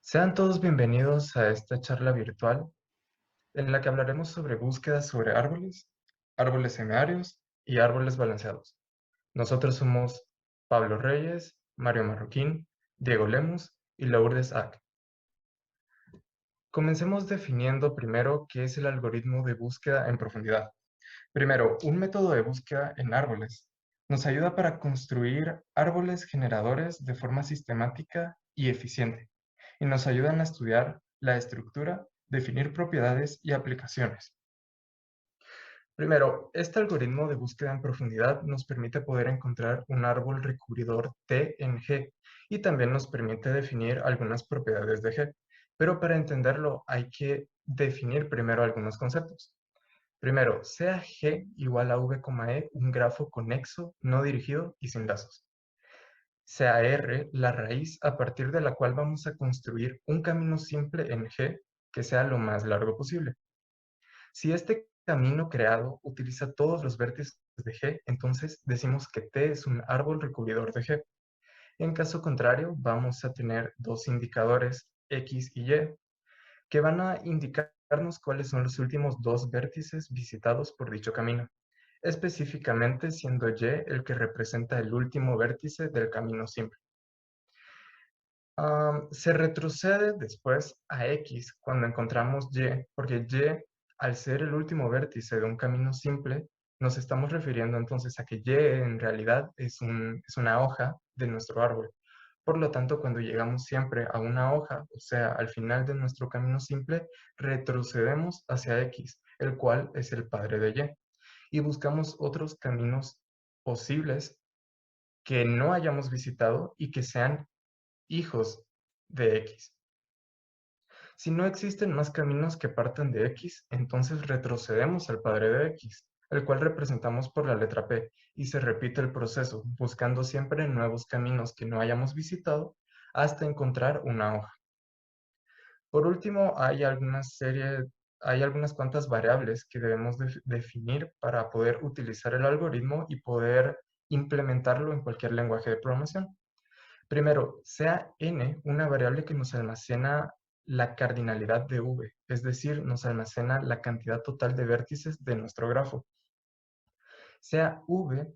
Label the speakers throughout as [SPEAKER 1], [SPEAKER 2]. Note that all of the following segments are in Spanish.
[SPEAKER 1] Sean todos bienvenidos a esta charla virtual en la que hablaremos sobre búsquedas sobre árboles, árboles semiarios y árboles balanceados. Nosotros somos Pablo Reyes, Mario Marroquín, Diego Lemus y Lourdes Ack. Comencemos definiendo primero qué es el algoritmo de búsqueda en profundidad. Primero, un método de búsqueda en árboles nos ayuda para construir árboles generadores de forma sistemática y eficiente, y nos ayudan a estudiar la estructura, definir propiedades y aplicaciones. Primero, este algoritmo de búsqueda en profundidad nos permite poder encontrar un árbol recubridor T en G y también nos permite definir algunas propiedades de G. Pero para entenderlo hay que definir primero algunos conceptos. Primero, sea G igual a V, E un grafo conexo, no dirigido y sin lazos. Sea R la raíz a partir de la cual vamos a construir un camino simple en G que sea lo más largo posible. Si este camino creado utiliza todos los vértices de G, entonces decimos que T es un árbol recubridor de G. En caso contrario, vamos a tener dos indicadores X y Y que van a indicarnos cuáles son los últimos dos vértices visitados por dicho camino, específicamente siendo Y el que representa el último vértice del camino simple. Se retrocede después a X cuando encontramos Y, porque Y, al ser el último vértice de un camino simple, nos estamos refiriendo entonces a que Y en realidad es una hoja de nuestro árbol. Por lo tanto, cuando llegamos siempre a una hoja, o sea, al final de nuestro camino simple, retrocedemos hacia X, el cual es el padre de Y, y buscamos otros caminos posibles que no hayamos visitado y que sean hijos de X. Si no existen más caminos que partan de X, entonces retrocedemos al padre de X, el cual representamos por la letra P, y se repite el proceso, buscando siempre nuevos caminos que no hayamos visitado hasta encontrar una hoja. Por último, hay algunas cuantas variables que debemos definir para poder utilizar el algoritmo y poder implementarlo en cualquier lenguaje de programación. Primero, sea n una variable que nos almacena la cardinalidad de v, es decir, nos almacena la cantidad total de vértices de nuestro grafo. Sea v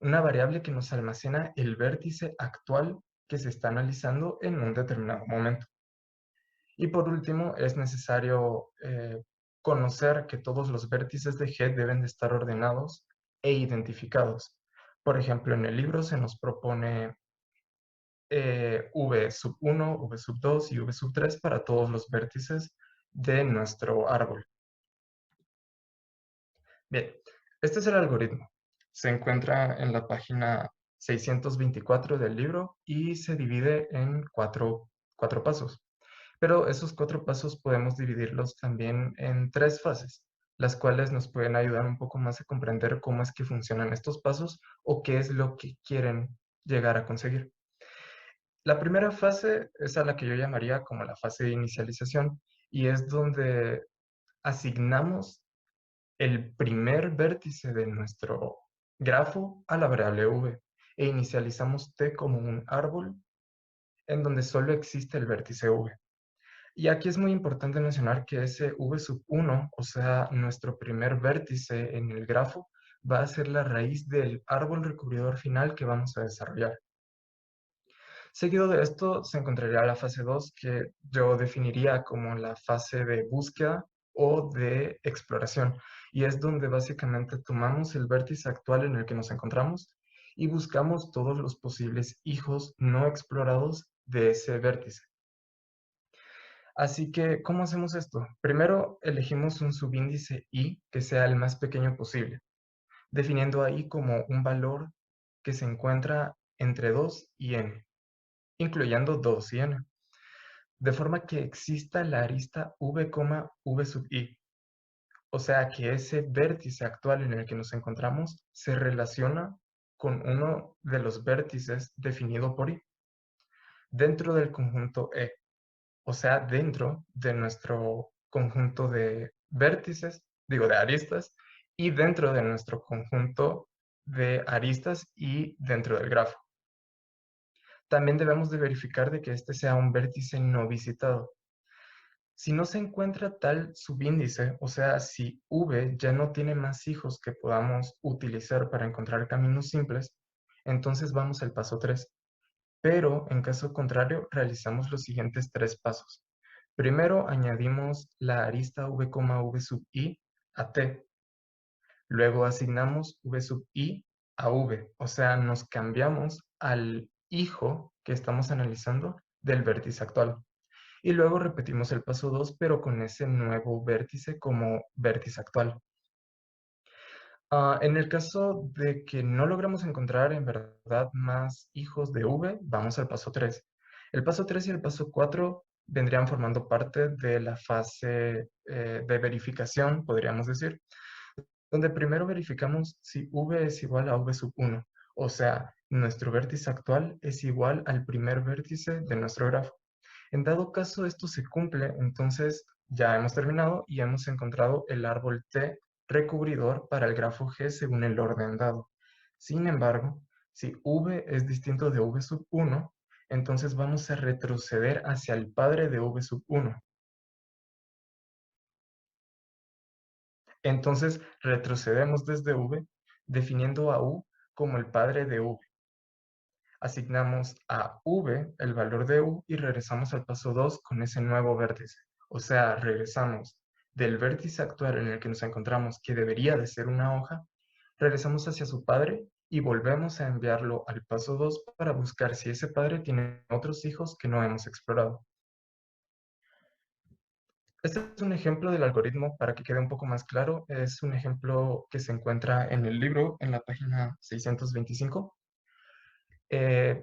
[SPEAKER 1] una variable que nos almacena el vértice actual que se está analizando en un determinado momento. Y por último, es necesario conocer que todos los vértices de G deben de estar ordenados e identificados. Por ejemplo, en el libro se nos propone v sub 1, v sub 2 y v sub 3 para todos los vértices de nuestro árbol. Bien, este es el algoritmo. Se encuentra en la página 624 del libro y se divide en cuatro pasos. Pero esos 4 pasos podemos dividirlos también en 3 fases, las cuales nos pueden ayudar un poco más a comprender cómo es que funcionan estos pasos o qué es lo que quieren llegar a conseguir. La primera fase es a la que yo llamaría como la fase de inicialización y es donde asignamos el primer vértice de nuestro grafo a la variable v e inicializamos t como un árbol en donde solo existe el vértice v. Y aquí es muy importante mencionar que ese v sub 1, o sea, nuestro primer vértice en el grafo, va a ser la raíz del árbol recubridor final que vamos a desarrollar. Seguido de esto se encontraría la fase 2, que yo definiría como la fase de búsqueda o de exploración. Y es donde básicamente tomamos el vértice actual en el que nos encontramos y buscamos todos los posibles hijos no explorados de ese vértice. Así que, ¿cómo hacemos esto? Primero, elegimos un subíndice i que sea el más pequeño posible, definiendo ahí como un valor que se encuentra entre 2 y n, incluyendo 2 y n, de forma que exista la arista v, v sub i, o sea que ese vértice actual en el que nos encontramos se relaciona con uno de los vértices definido por i, dentro del conjunto E, o sea, dentro de nuestro conjunto de vértices, digo, de aristas, y dentro de nuestro conjunto de aristas y dentro del grafo. También debemos de verificar de que este sea un vértice no visitado. Si no se encuentra tal subíndice, o sea, si V ya no tiene más hijos que podamos utilizar para encontrar caminos simples, entonces vamos al paso 3. Pero en caso contrario, realizamos los siguientes 3 pasos. Primero añadimos la arista V, V sub I a T. Luego asignamos V sub I a V, o sea, nos cambiamos al hijo que estamos analizando del vértice actual. Y luego repetimos el paso 2, pero con ese nuevo vértice como vértice actual. En el caso de que no logramos encontrar en verdad más hijos de V, vamos al paso 3. El paso 3 y el paso 4 vendrían formando parte de la fase de verificación, podríamos decir, donde primero verificamos si V es igual a V sub 1, o sea, nuestro vértice actual es igual al primer vértice de nuestro grafo. En dado caso esto se cumple, entonces ya hemos terminado y hemos encontrado el árbol T recubridor para el grafo G según el orden dado. Sin embargo, si V es distinto de V sub 1, entonces vamos a retroceder hacia el padre de V sub 1. Entonces retrocedemos desde V, definiendo a U como el padre de V. Asignamos a V el valor de U y regresamos al paso 2 con ese nuevo vértice. O sea, regresamos del vértice actual en el que nos encontramos, que debería de ser una hoja, regresamos hacia su padre y volvemos a enviarlo al paso 2 para buscar si ese padre tiene otros hijos que no hemos explorado. Este es un ejemplo del algoritmo para que quede un poco más claro. Es un ejemplo que se encuentra en el libro, en la página 625.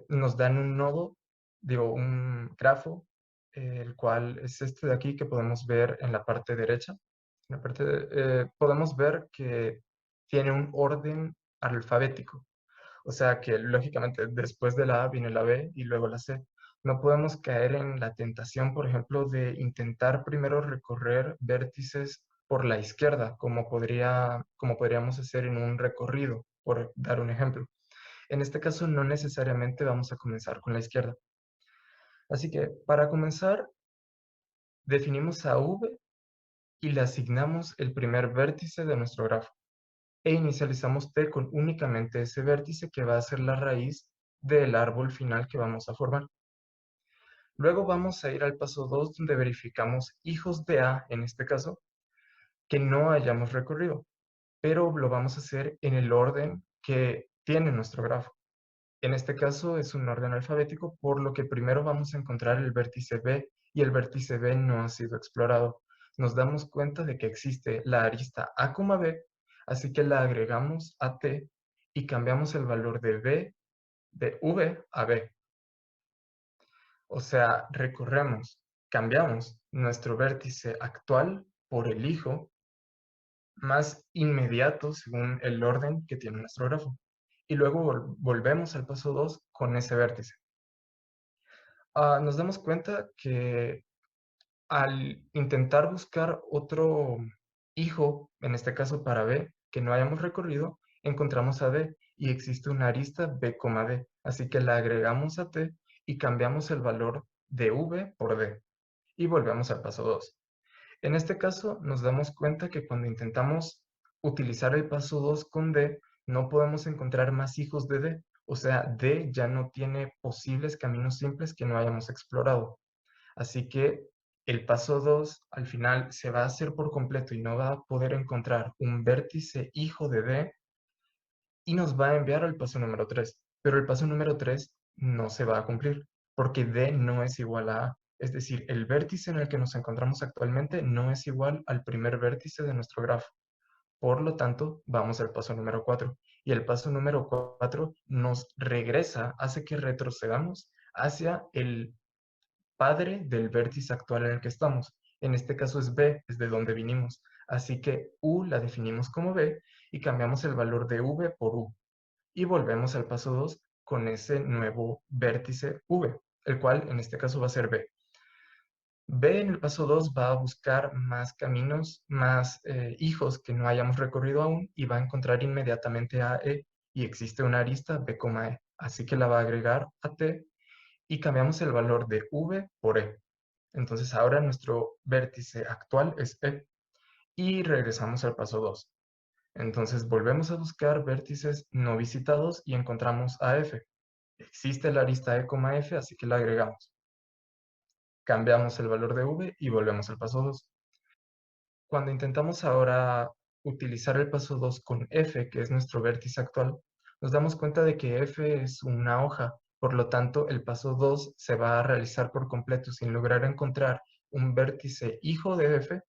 [SPEAKER 1] Nos dan un nodo, digo, un grafo, el cual es este de aquí que podemos ver en la parte derecha. Podemos ver que tiene un orden alfabético. O sea que lógicamente después de la A viene la B y luego la C. No podemos caer en la tentación, por ejemplo, de intentar primero recorrer vértices por la izquierda, como podríamos hacer en un recorrido, por dar un ejemplo. En este caso, no necesariamente vamos a comenzar con la izquierda. Así que, para comenzar, definimos a V y le asignamos el primer vértice de nuestro grafo. E inicializamos T con únicamente ese vértice que va a ser la raíz del árbol final que vamos a formar. Luego vamos a ir al paso 2, donde verificamos hijos de A, en este caso, que no hayamos recorrido, pero lo vamos a hacer en el orden que tiene nuestro grafo. En este caso es un orden alfabético, por lo que primero vamos a encontrar el vértice B y el vértice B no ha sido explorado. Nos damos cuenta de que existe la arista A, B, así que la agregamos a T y cambiamos el valor de B, de V a B. O sea, cambiamos nuestro vértice actual por el hijo más inmediato según el orden que tiene nuestro grafo. Y luego volvemos al paso 2 con ese vértice. Nos damos cuenta que al intentar buscar otro hijo, en este caso para B, que no hayamos recorrido, encontramos a D y existe una arista B, D. Así que la agregamos a T y cambiamos el valor de V por D. Y volvemos al paso 2. En este caso, nos damos cuenta que cuando intentamos utilizar el paso 2 con D, no podemos encontrar más hijos de D. O sea, D ya no tiene posibles caminos simples que no hayamos explorado. Así que el paso 2 al final se va a hacer por completo y no va a poder encontrar un vértice hijo de D y nos va a enviar al paso número 3. Pero el paso número 3 no se va a cumplir porque D no es igual a A. Es decir, el vértice en el que nos encontramos actualmente no es igual al primer vértice de nuestro grafo. Por lo tanto, vamos al paso número 4. Y el paso número 4 nos regresa, hace que retrocedamos hacia el padre del vértice actual en el que estamos. En este caso es B, es de donde vinimos. Así que U la definimos como B y cambiamos el valor de V por U. Y volvemos al paso 2 con ese nuevo vértice V, el cual en este caso va a ser B. B en el paso 2 va a buscar más caminos, más hijos que no hayamos recorrido aún y va a encontrar inmediatamente a E y existe una arista B, E. Así que la va a agregar a T y cambiamos el valor de v por e. Entonces ahora nuestro vértice actual es e y regresamos al paso 2. Entonces volvemos a buscar vértices no visitados y encontramos a f. Existe la arista e, f, así que la agregamos. Cambiamos el valor de v y volvemos al paso 2. Cuando intentamos ahora utilizar el paso 2 con f, que es nuestro vértice actual, nos damos cuenta de que f es una hoja, por lo tanto el paso 2 se va a realizar por completo sin lograr encontrar un vértice hijo de f,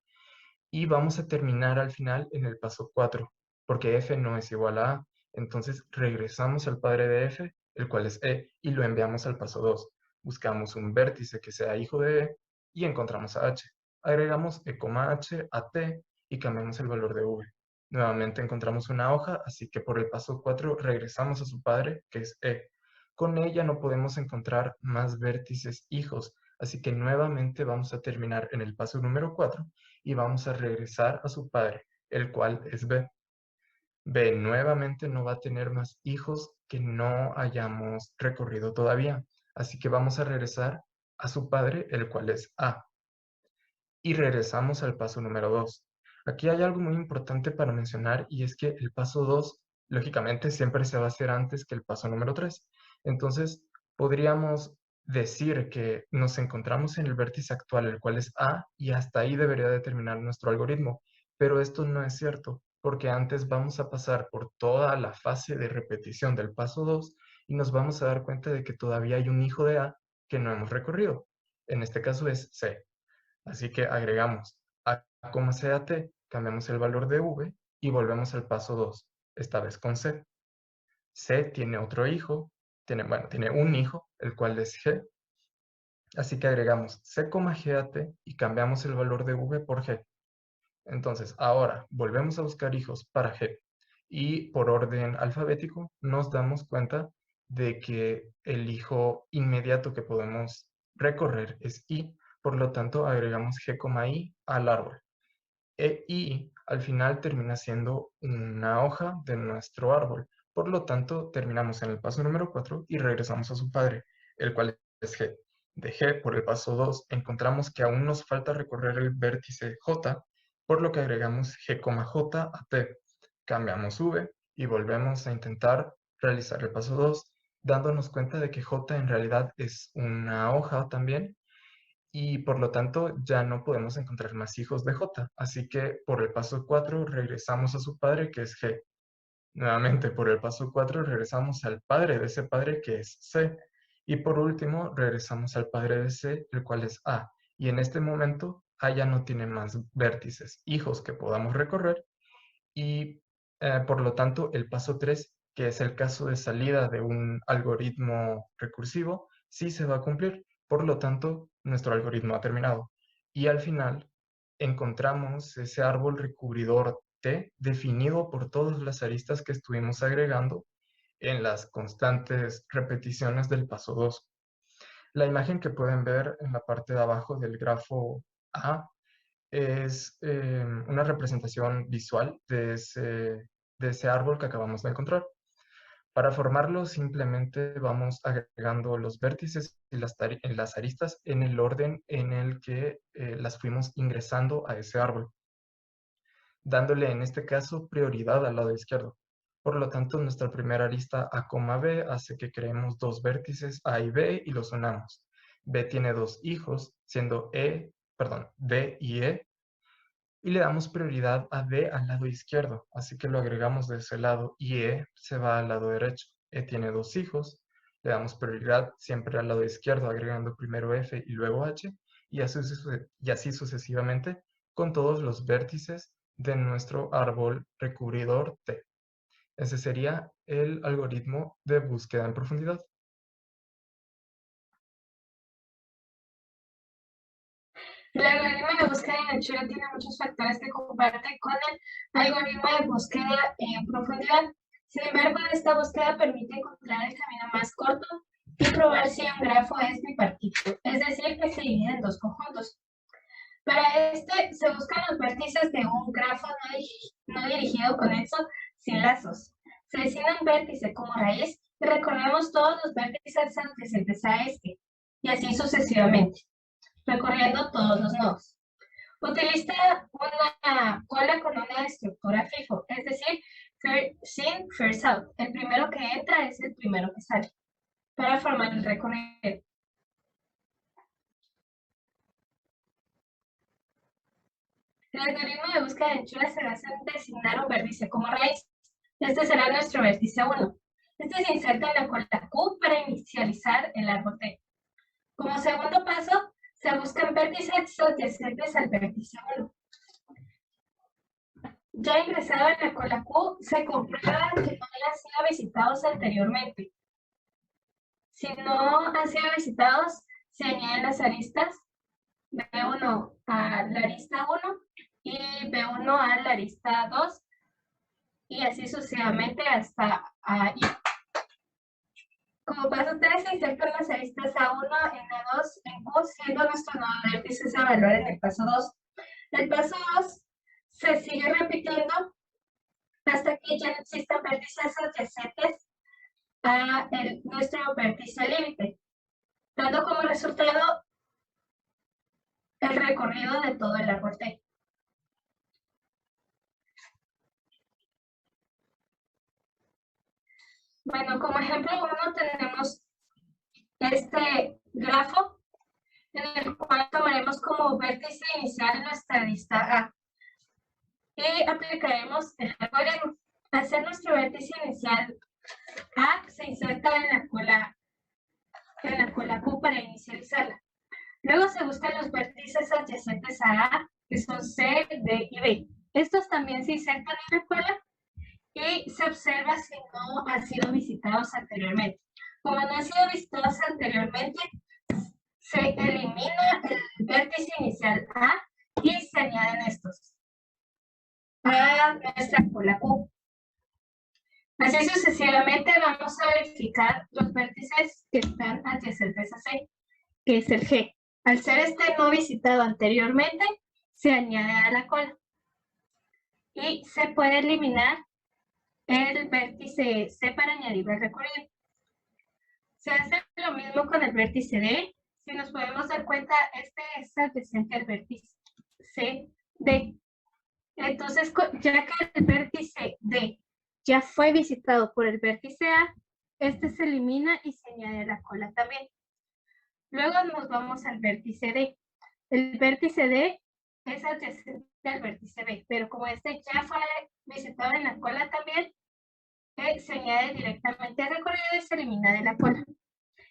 [SPEAKER 1] y vamos a terminar al final en el paso 4, porque f no es igual a a. Entonces regresamos al padre de f, el cual es e, y lo enviamos al paso 2. Buscamos un vértice que sea hijo de e y encontramos a h. Agregamos e, h a t y cambiamos el valor de v. Nuevamente encontramos una hoja, así que por el paso 4 regresamos a su padre, que es e. Con ella no podemos encontrar más vértices hijos, así que nuevamente vamos a terminar en el paso número 4 y vamos a regresar a su padre, el cual es b. B nuevamente no va a tener más hijos que no hayamos recorrido todavía, así que vamos a regresar a su padre, el cual es A. Y regresamos al paso número 2. Aquí hay algo muy importante para mencionar y es que el paso 2, lógicamente, siempre se va a hacer antes que el paso número 3. Entonces, podríamos decir que nos encontramos en el vértice actual, el cual es A, y hasta ahí debería de terminar nuestro algoritmo. Pero esto no es cierto, porque antes vamos a pasar por toda la fase de repetición del paso 2 y nos vamos a dar cuenta de que todavía hay un hijo de A que no hemos recorrido. En este caso es C. Así que agregamos a, cat, cambiamos el valor de v y volvemos al paso 2, esta vez con c. C tiene otro hijo, tiene un hijo, el cual es g, así que agregamos c, gat y cambiamos el valor de v por g. Entonces, ahora volvemos a buscar hijos para g y por orden alfabético nos damos cuenta de que el hijo inmediato que podemos recorrer es i, por lo tanto agregamos g, i al árbol. Y al final termina siendo una hoja de nuestro árbol. Por lo tanto, terminamos en el paso número 4 y regresamos a su padre, el cual es G. De G por el paso 2 encontramos que aún nos falta recorrer el vértice J, por lo que agregamos G, J a T. Cambiamos V y volvemos a intentar realizar el paso 2, dándonos cuenta de que J en realidad es una hoja también, y por lo tanto ya no podemos encontrar más hijos de J. Así que por el paso 4 regresamos a su padre, que es G. Nuevamente por el paso 4 regresamos al padre de ese padre, que es C. Y por último regresamos al padre de C, el cual es A. Y en este momento A ya no tiene más vértices, hijos que podamos recorrer, y por lo tanto el paso 3, que es el caso de salida de un algoritmo recursivo, sí se va a cumplir. Por lo tanto, nuestro algoritmo ha terminado. Y al final encontramos ese árbol recubridor T definido por todas las aristas que estuvimos agregando en las constantes repeticiones del paso 2. La imagen que pueden ver en la parte de abajo del grafo A es una representación visual de ese árbol que acabamos de encontrar. Para formarlo simplemente vamos agregando los vértices y las aristas en el orden en el que las fuimos ingresando a ese árbol, dándole en este caso prioridad al lado izquierdo. Por lo tanto, nuestra primera arista A, B hace que creemos dos vértices A y B y los unamos. B tiene dos hijos, siendo D y E, y le damos prioridad a D al lado izquierdo, así que lo agregamos de ese lado y E se va al lado derecho. E tiene dos hijos, le damos prioridad siempre al lado izquierdo, agregando primero F y luego H, y así sucesivamente con todos los vértices de nuestro árbol recubridor T. Ese sería el algoritmo de búsqueda en profundidad.
[SPEAKER 2] El algoritmo de búsqueda en Natura tiene muchos factores que comparte con el algoritmo de búsqueda en profundidad. Sin embargo, esta búsqueda permite encontrar el camino más corto y probar si un grafo es bipartito, es decir, que se divide en dos conjuntos. Para este, se buscan los vértices de un grafo no dirigido conexo sin lazos. Se designa un vértice como raíz y recorremos todos los vértices adyacentes a este. y así sucesivamente, recorriendo todos los nodos. Utiliza una cola con una estructura FIFO, es decir, first in, first out. El primero que entra es el primero que sale, para formar el recorrido. El algoritmo de búsqueda de anchura se basa en designar un vértice como raíz. Este será nuestro vértice 1. Este se inserta en la cola Q para inicializar el árbol T. Como segundo paso, se buscan vértices adyacentes al vértice 1. Ya ingresado en la cola Q, se comprueba que no hayan sido visitados anteriormente. Si no han sido visitados, se añaden las aristas B1 a la arista 1 y B1 a la arista 2 y así sucesivamente hasta ahí. Como paso 3 se insertan las aristas A1, N2 en Q, siendo nuestro nodo de vértices a evaluar en el paso 2. El paso 2 se sigue repitiendo hasta que ya no existan vértices adyacentes a nuestro vértice límite, dando como resultado el recorrido de todo el árbol T. Bueno, como ejemplo 1 tenemos este grafo en el cual tomaremos como vértice inicial nuestra arista A y aplicaremos el algoritmo. Al ser nuestro vértice inicial A, se inserta en la cola Q para inicializarla. Luego se buscan los vértices adyacentes a A, que son C, D y B. Estos también se insertan en la cola y se observa si no han sido visitados anteriormente. Como no han sido visitados anteriormente, se elimina el vértice inicial A y se añaden estos a nuestra cola Q. Así sucesivamente vamos a verificar los vértices que están adyacentes a C, que es el G. Al ser este no visitado anteriormente, se añade a la cola. Y se puede eliminar el vértice C para añadir el recorrido. Se hace lo mismo con el vértice D. Si nos podemos dar cuenta, este es adyacente al vértice D. Entonces, ya que el vértice D ya fue visitado por el vértice A, este se elimina y se añade a la cola también. Luego nos vamos al vértice D. El vértice D es adyacente al vértice B, pero como este ya fue visitado en la cola también, se añade directamente al recorrido y se elimina de la cola.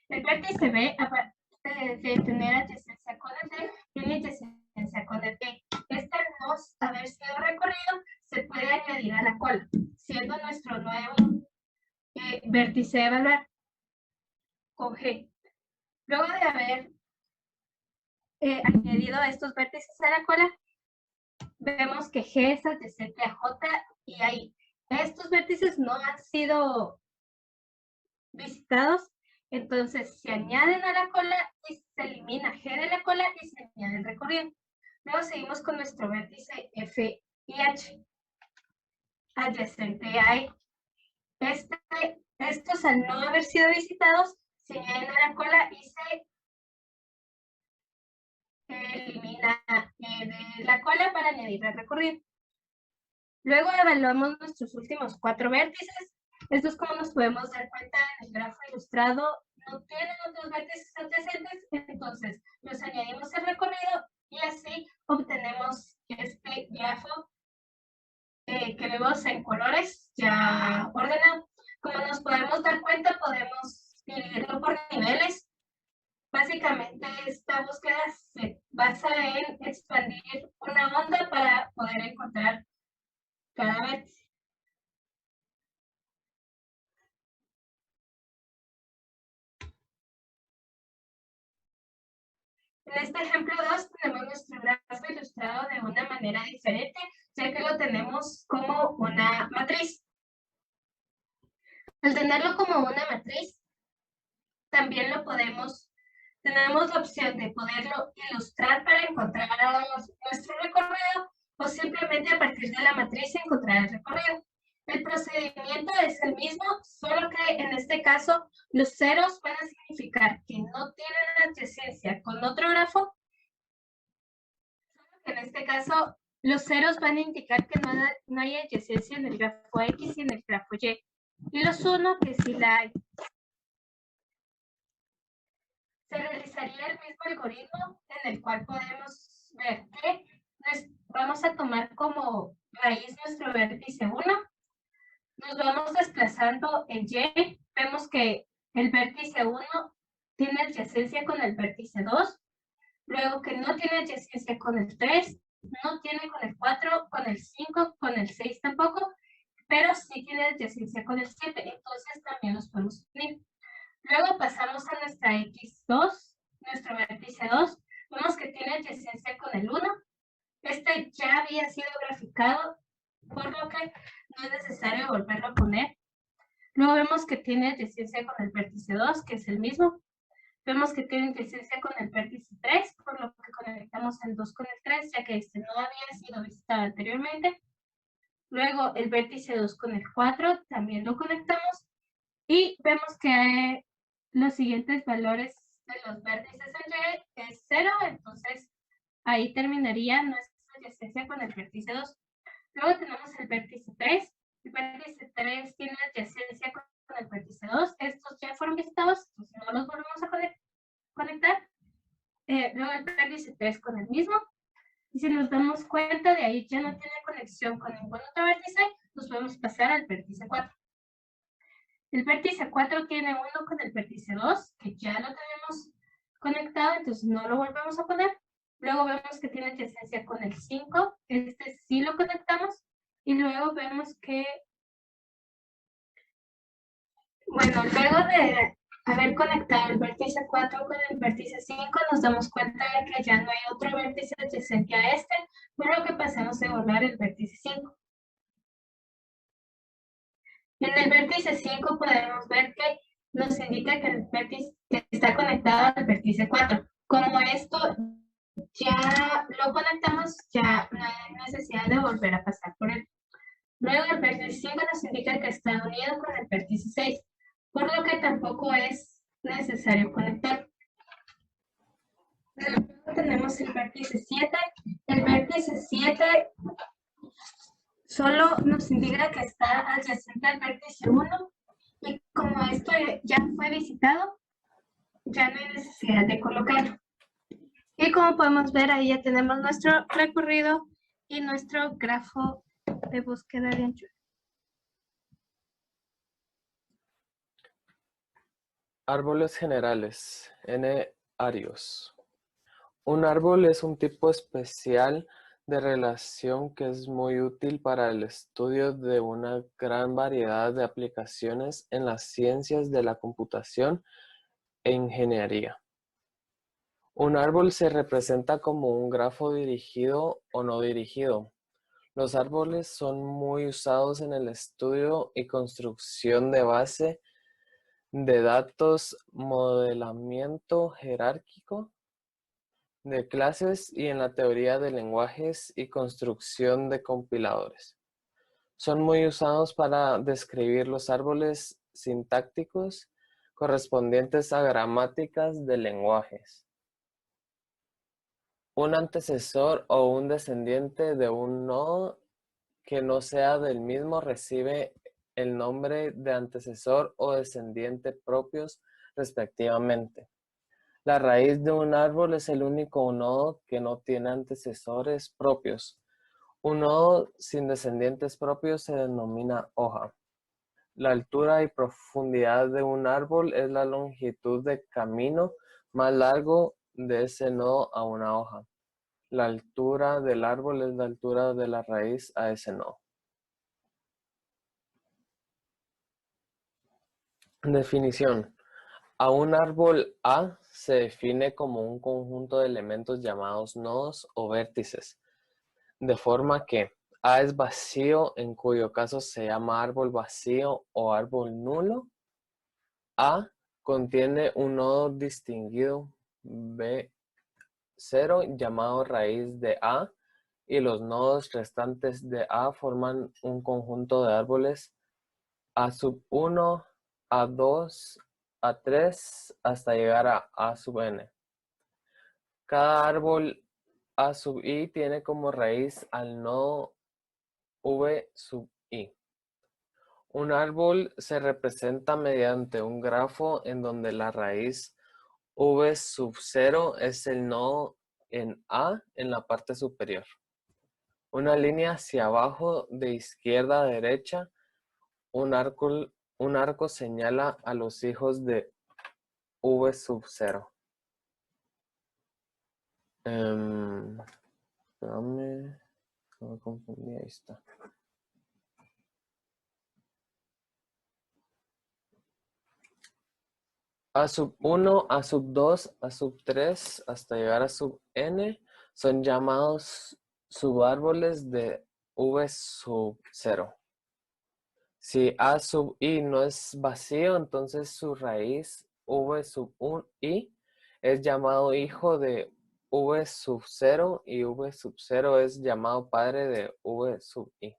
[SPEAKER 2] El vértice B, aparte de tener adyacencia con el D, tiene adyacencia con el D. Este al no haber sido recorrido, se puede añadir a la cola, siendo nuestro nuevo vértice de evaluar con G. Luego de haber añadido estos vértices a la cola, vemos que G es adyacente a J y ahí. Estos vértices no han sido visitados, entonces se añaden a la cola y se elimina G de la cola y se añade el recorrido. Luego seguimos con nuestro vértice F y H, adyacente a E. Estos al no haber sido visitados, se añaden a la cola y se elimina de la cola para añadir el recorrido. Luego evaluamos nuestros últimos 4 vértices. Estos, como nos podemos dar cuenta en el grafo ilustrado, no tienen otros vértices adyacentes, entonces los añadimos al recorrido y así obtenemos este grafo que vemos en colores ya ordenado. Como nos podemos dar cuenta, podemos dividirlo por niveles. Básicamente, esta búsqueda se basa en expandir una onda para poder encontrar cada vértice. En este ejemplo 2 tenemos nuestro grafo ilustrado de una manera diferente, ya que lo tenemos como una matriz. Al tenerlo como una matriz, también tenemos la opción de poderlo ilustrar para encontrar nuestro recorrido o simplemente a partir de la matriz encontrar el recorrido. El procedimiento es el mismo, solo que en este caso los ceros van a significar que no tienen adyacencia con otro grafo. En este caso, los ceros van a indicar que no hay adyacencia en el grafo X y en el grafo Y. Y los 1 que sí la hay. Se realizaría el mismo algoritmo en el cual podemos ver que vamos a tomar como raíz nuestro vértice 1, nos vamos desplazando en Y, vemos que el vértice 1 tiene adyacencia con el vértice 2, luego que no tiene adyacencia con el 3, no tiene con el 4, con el 5, con el 6 tampoco, pero sí tiene adyacencia con el 7, entonces también los podemos unir. Luego pasamos a nuestra X2, nuestro vértice 2, vemos que tiene adyacencia con el 1, este ya había sido graficado, por lo que no es necesario volverlo a poner. Luego vemos que tiene adyacencia con el vértice 2, que es el mismo. Vemos que tiene adyacencia con el vértice 3, por lo que conectamos el 2 con el 3, ya que este no había sido visitado anteriormente. Luego el vértice 2 con el 4, también lo conectamos. Y vemos que los siguientes valores de los vértices en Y es 0, entonces ahí terminaría nuestra adyacencia con el vértice 2. Luego tenemos el vértice 3. El vértice 3 tiene adyacencia con el vértice 2. Estos ya fueron visitados, entonces no los volvemos a conectar. Luego el vértice 3 con el mismo. Y si nos damos cuenta, de ahí ya no tiene conexión con ningún otro vértice, nos podemos pasar al vértice 4. El vértice 4 tiene 1 con el vértice 2, que ya lo tenemos conectado, entonces no lo volvemos a poner. Luego vemos que tiene adyacencia con el 5, este sí lo conectamos. Y luego vemos que, bueno, luego de haber conectado el vértice 4 con el vértice 5, nos damos cuenta de que ya no hay otro vértice adyacente a este, por lo que pasamos a borrar el vértice 5. En el vértice 5 podemos ver que nos indica que el vértice que está conectado al vértice 4. Como esto ya lo conectamos, ya no hay necesidad de volver a pasar por él. Luego el vértice 5 nos indica que está unido con el vértice 6, por lo que tampoco es necesario conectar. Luego tenemos el vértice 7. El vértice 7 solo nos indica que está adyacente al vértice 1 y como esto ya fue visitado, ya no hay necesidad de colocarlo. Y como podemos ver, ahí ya tenemos nuestro recorrido y nuestro grafo de búsqueda de anchura.
[SPEAKER 3] Árboles generales, N-arios. Un árbol es un tipo especial de relación que es muy útil para el estudio de una gran variedad de aplicaciones en las ciencias de la computación e ingeniería. Un árbol se representa como un grafo dirigido o no dirigido. Los árboles son muy usados en el estudio y construcción de base de datos, modelamiento jerárquico de clases y en la teoría de lenguajes y construcción de compiladores. Son muy usados para describir los árboles sintácticos correspondientes a gramáticas de lenguajes. Un antecesor o un descendiente de un nodo que no sea del mismo recibe el nombre de antecesor o descendiente propios respectivamente. La raíz de un árbol es el único nodo que no tiene antecesores propios. Un nodo sin descendientes propios se denomina hoja. La altura y profundidad de un árbol es la longitud de camino más largo de ese nodo a una hoja. La altura del árbol es la altura de la raíz a ese nodo. Definición. A un árbol A se define como un conjunto de elementos llamados nodos o vértices, de forma que A es vacío, en cuyo caso se llama árbol vacío o árbol nulo. A contiene un nodo distinguido B0 llamado raíz de A y los nodos restantes de A forman un conjunto de árboles A sub 1, A2, A3 hasta llegar a A sub n. Cada árbol A sub i tiene como raíz al nodo V sub i. Un árbol se representa mediante un grafo en donde la raíz V sub 0 es el nodo en A en la parte superior. Una línea hacia abajo de izquierda a derecha, un arco señala a los hijos de V sub 0. Espérame, no me confundí, ahí está. A sub 1, A sub 2, A sub 3, hasta llegar a sub n, son llamados subárboles de V sub 0. Si A sub i no es vacío, entonces su raíz V sub i es llamado hijo de V sub 0 y V sub 0 es llamado padre de V sub i.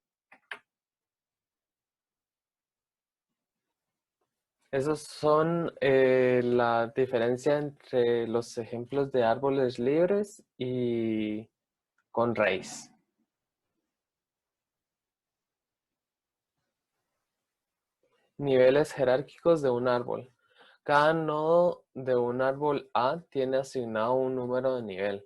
[SPEAKER 3] Esos son la diferencia entre los ejemplos de árboles libres y con raíz. Niveles jerárquicos de un árbol. Cada nodo de un árbol A tiene asignado un número de nivel.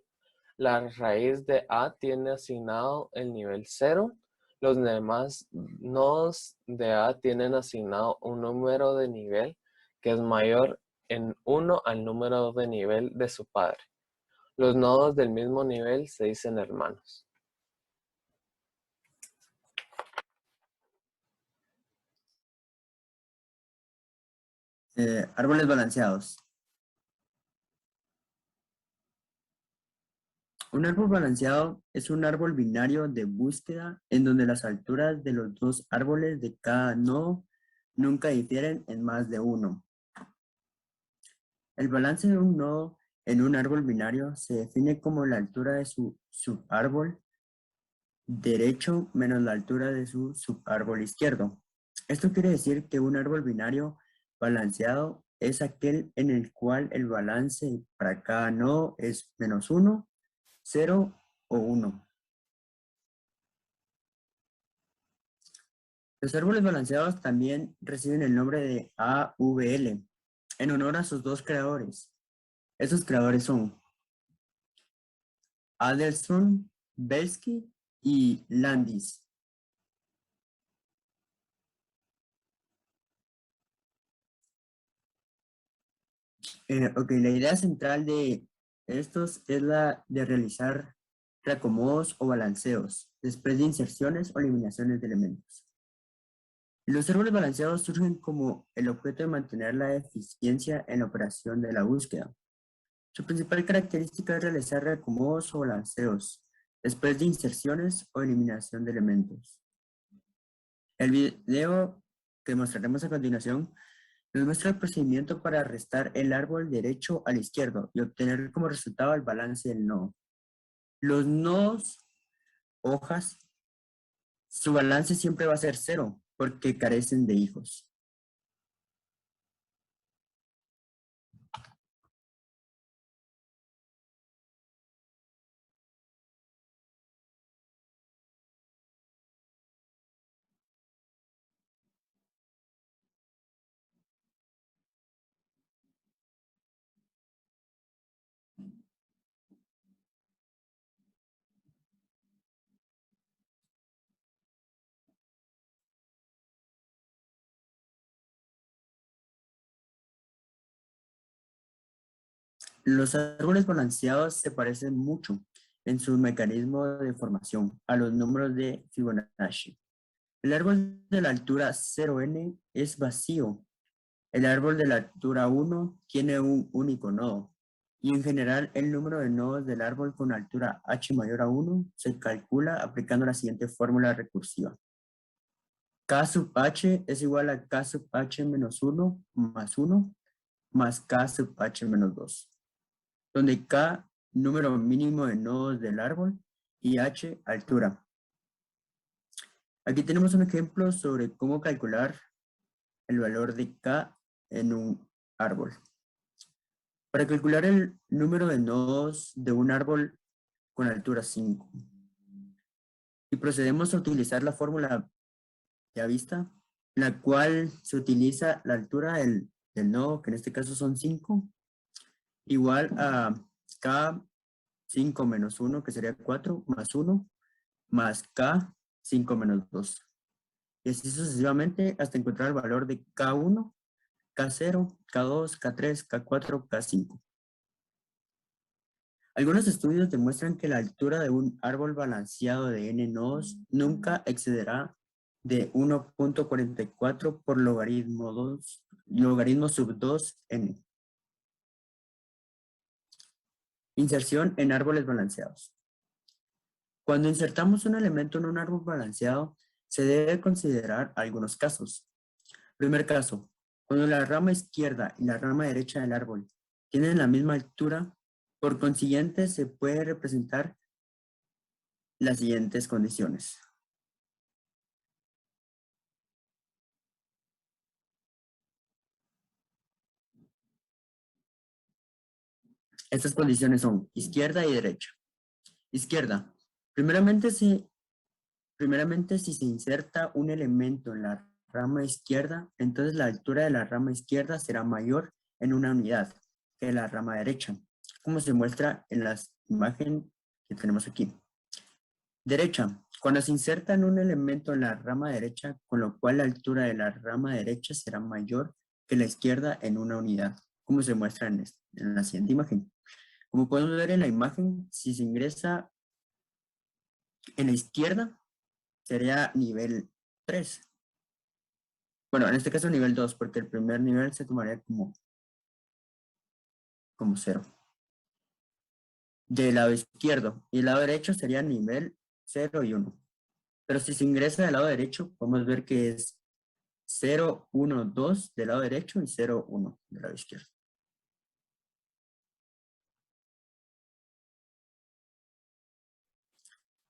[SPEAKER 3] La raíz de A tiene asignado el nivel 0. Los demás nodos de A tienen asignado un número de nivel que es mayor en 1 al número de nivel de su padre. Los nodos del mismo nivel se dicen hermanos.
[SPEAKER 4] Árboles balanceados. Un árbol balanceado es un árbol binario de búsqueda en donde las alturas de los dos árboles de cada nodo nunca difieren en más de uno. El balance de un nodo en un árbol binario se define como la altura de su subárbol derecho menos la altura de su subárbol izquierdo. Esto quiere decir que un árbol binario balanceado es aquel en el cual el balance para cada nodo es -1, 0 o 1. Los árboles balanceados también reciben el nombre de AVL, en honor a sus dos creadores. Esos creadores son Adelson, Belsky y Landis. La idea central de estos es la de realizar reacomodos o balanceos, después de inserciones o eliminaciones de elementos. Los árboles balanceados surgen como el objeto de mantener la eficiencia en la operación de la búsqueda. Su principal característica es realizar reacomodos o balanceos, después de inserciones o eliminación de elementos. El video que mostraremos a continuación nos muestra el procedimiento para restar el árbol derecho al izquierdo y obtener como resultado el balance del nodo. Los nodos, hojas, su balance siempre va a ser 0 porque carecen de hijos. Los árboles balanceados se parecen mucho en su mecanismo de formación a los números de Fibonacci. El árbol de la altura 0n es vacío. El árbol de la altura 1 tiene un único nodo. Y en general el número de nodos del árbol con altura h mayor a 1 se calcula aplicando la siguiente fórmula recursiva. K sub h es igual a K sub h menos 1 más K sub h menos 2. Donde K, número mínimo de nodos del árbol, y h, altura. Aquí tenemos un ejemplo sobre cómo calcular el valor de k en un árbol. Para calcular el número de nodos de un árbol con altura 5. Y procedemos a utilizar la fórmula ya vista, en la cual se utiliza la altura del nodo, que en este caso son 5, igual a k 5 menos 1, que sería 4, más 1, más k 5 menos 2. Y así sucesivamente hasta encontrar el valor de k1, k0, k2, k3, k4, k5. Algunos estudios demuestran que la altura de un árbol balanceado de n nodos nunca excederá de 1.44 por logaritmo sub 2 n. Inserción en árboles balanceados. Cuando insertamos un elemento en un árbol balanceado, se debe considerar algunos casos. Primer caso, cuando la rama izquierda y la rama derecha del árbol tienen la misma altura, por consiguiente se puede representar las siguientes condiciones. Estas condiciones son izquierda y derecha. Izquierda. Primeramente, si se inserta un elemento en la rama izquierda, entonces la altura de la rama izquierda será mayor en una unidad que la rama derecha, como se muestra en la imagen que tenemos aquí. Derecha. Cuando se inserta un elemento en la rama derecha, con lo cual la altura de la rama derecha será mayor que la izquierda en una unidad, como se muestra en la siguiente imagen. Como podemos ver en la imagen, si se ingresa en la izquierda, sería nivel 3. Bueno, en este caso nivel 2, porque el primer nivel se tomaría como 0. Del lado izquierdo. Y el lado derecho sería nivel 0 y 1. Pero si se ingresa del lado derecho, podemos ver que es 0, 1, 2 del lado derecho y 0, 1 del lado izquierdo.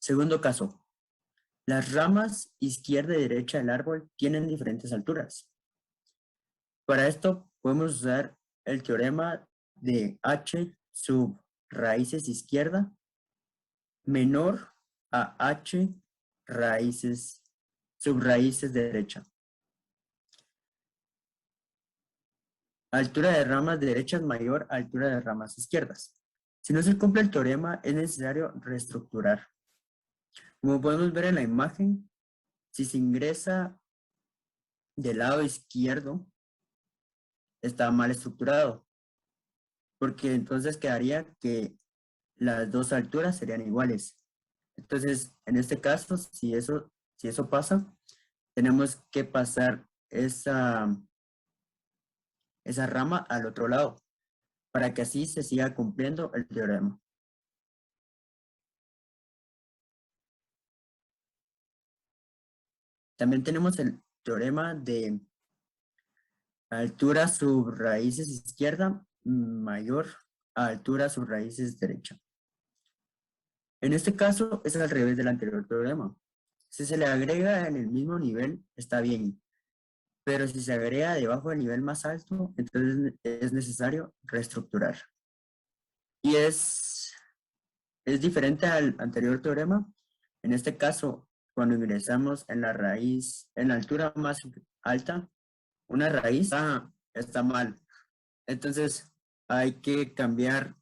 [SPEAKER 4] Segundo caso. Las ramas izquierda y derecha del árbol tienen diferentes alturas. Para esto podemos usar el teorema de h sub raíces izquierda menor a h sub raíces derecha. Altura de ramas derechas mayor a altura de ramas izquierdas. Si no se cumple el teorema, es necesario reestructurar. Como podemos ver en la imagen, si se ingresa del lado izquierdo, está mal estructurado, porque entonces quedaría que las dos alturas serían iguales. Entonces, en este caso, si eso pasa, tenemos que pasar esa rama al otro lado, para que así se siga cumpliendo el teorema. También tenemos el teorema de altura sub raíces izquierda mayor a altura sub raíces derecha. En este caso es al revés del anterior teorema. Si se le agrega en el mismo nivel, está bien. Pero si se agrega debajo del nivel más alto, entonces es necesario reestructurar. Y es diferente al anterior teorema. En este caso, cuando ingresamos en la raíz, en la altura más alta, una raíz está mal. Entonces hay que cambiar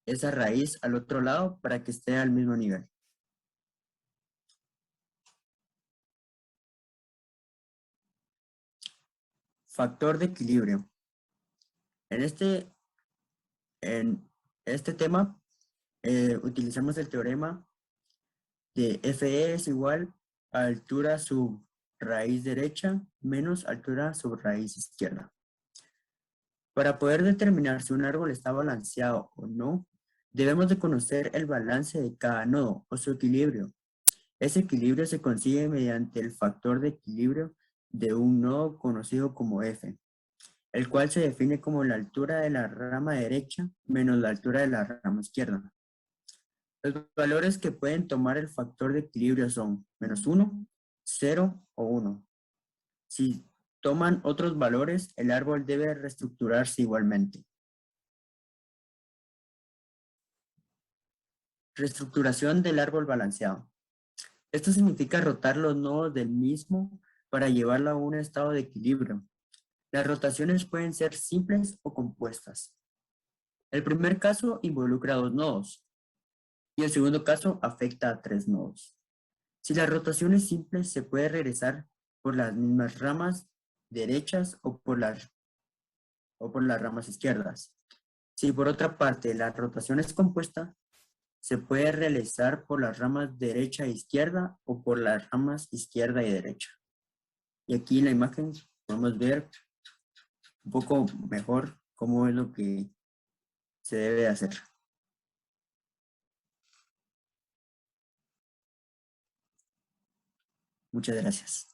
[SPEAKER 4] esa raíz al otro lado para que esté al mismo nivel. Factor de equilibrio. En este tema utilizamos el teorema de FE es igual a altura sub raíz derecha menos altura sub raíz izquierda. Para poder determinar si un árbol está balanceado o no, debemos de conocer el balance de cada nodo o su equilibrio. Ese equilibrio se consigue mediante el factor de equilibrio de un nodo conocido como F, el cual se define como la altura de la rama derecha menos la altura de la rama izquierda. Los valores que pueden tomar el factor de equilibrio son -1, 0 o 1. Si toman otros valores, el árbol debe reestructurarse igualmente. Reestructuración del árbol balanceado. Esto significa rotar los nodos del mismo para llevarlo a un estado de equilibrio. Las rotaciones pueden ser simples o compuestas. El primer caso involucra 2 nodos y el segundo caso afecta a 3 nodos. Si la rotación es simple, se puede regresar por las mismas ramas derechas o por las ramas izquierdas. Si por otra parte la rotación es compuesta, se puede realizar por las ramas derecha e izquierda o por las ramas izquierda y derecha. Y aquí en la imagen podemos ver un poco mejor cómo es lo que se debe hacer. Muchas gracias.